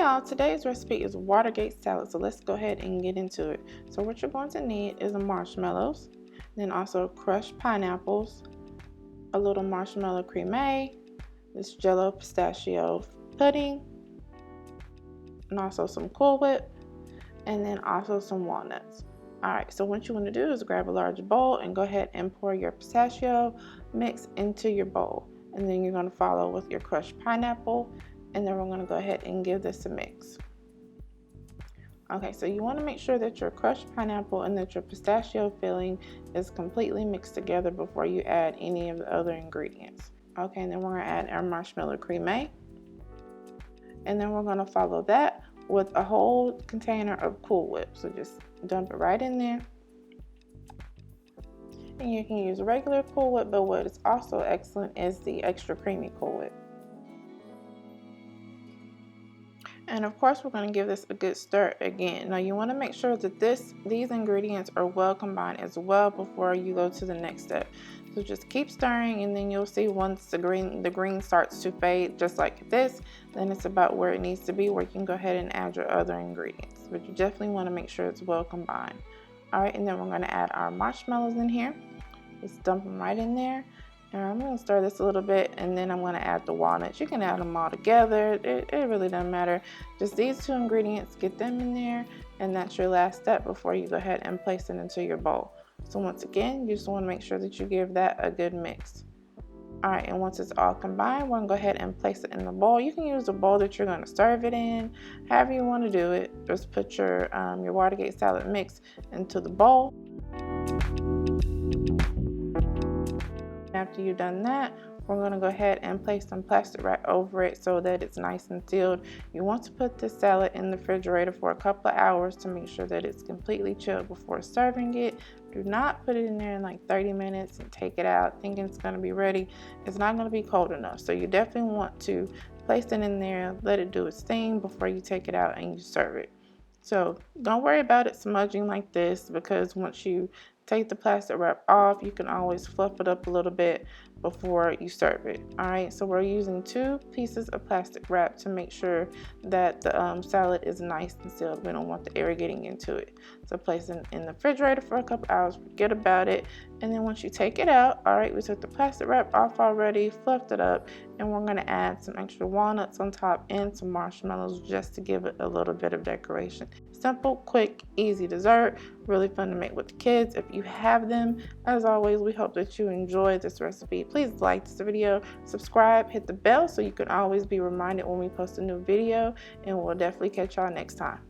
y'all, today's recipe is Watergate salad, so let's go ahead and get into it. So what you're going to need is the marshmallows, then also crushed pineapples, a little marshmallow creme, this Jello pistachio pudding, and also some Cool Whip, and then also some walnuts. Alright, so what you want to do is grab a large bowl and go ahead and pour your pistachio mix into your bowl. And then you're going to follow with your crushed pineapple, and then we're going to go ahead and give this a mix. Okay, so you want to make sure that your crushed pineapple and that your pistachio filling is completely mixed together before you add any of the other ingredients. Okay, and then we're going to add our marshmallow creme. And then we're going to follow that with a whole container of Cool Whip. So just dump it right in there. And you can use regular Cool Whip, but what is also excellent is the extra creamy Cool Whip. And of course, we're going to give this a good stir again. Now you want to make sure that these ingredients are well combined as well before you go to the next step. So just keep stirring, and then you'll see once the green starts to fade just like this, then it's about where it needs to be, where you can go ahead and add your other ingredients. But you definitely want to make sure it's well combined. All right, and then we're going to add our marshmallows in here. Just dump them right in there. And I'm going to stir this a little bit, and then I'm going to add the walnuts. You can add them all together. It really doesn't matter. Just these two ingredients, get them in there, and that's your last step before you go ahead and place it into your bowl. So once again, you just want to make sure that you give that a good mix. All right, and once it's all combined, we're going to go ahead and place it in the bowl. You can use the bowl that you're going to serve it in, however you want to do it. Just put your Watergate salad mix into the bowl. After you've done that, we're going to go ahead and place some plastic wrap over it so that it's nice and sealed. You want to put this salad in the refrigerator for a couple of hours to make sure that it's completely chilled before serving it. Do not put it in there in like 30 minutes and take it out thinking it's going to be ready. It's not going to be cold enough. So you definitely want to place it in there, let it do its thing before you take it out and you serve it. So don't worry about it smudging like this, because once you take the plastic wrap off, you can always fluff it up a little bit before you serve it. All right, so we're using 2 pieces of plastic wrap to make sure that the salad is nice and sealed. We don't want the air getting into it. So place it in the refrigerator for a couple hours, forget about it, and then once you take it out, all right, we took the plastic wrap off already, fluffed it up, and we're going to add some extra walnuts on top and some marshmallows just to give it a little bit of decoration. Simple, quick, easy dessert, really fun to make with the kids if you have them. As always, we hope that you enjoyed this recipe. Please like this video, subscribe, hit the bell so you can always be reminded when we post a new video, and we'll definitely catch y'all next time.